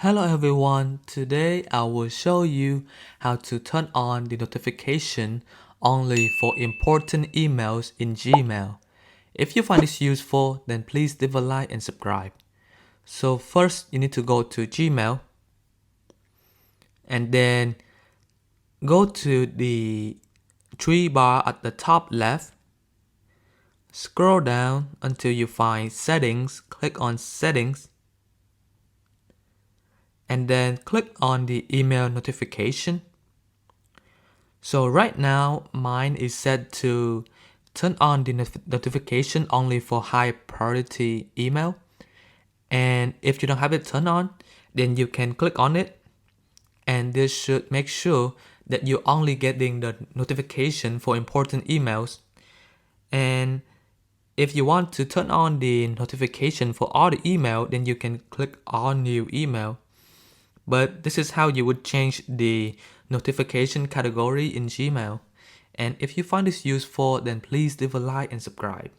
Hello everyone, today I will show you how to turn on the notification only for important emails in Gmail. If you find this useful, then please leave a like and subscribe. So first you need to go to Gmail and then go to the three bar at the top left. Scroll down until you find settings, click on settings and then click on the email notification. So right now mine is set to turn on the notification only for high priority email, and if you don't have it turned on, then you can click on it and this should make sure that you're only getting the notification for important emails. And if you want to turn on the notification for all the email, then you can click on new email. But this is how you would change the notification category in Gmail. And if you find this useful, then please leave a like and subscribe.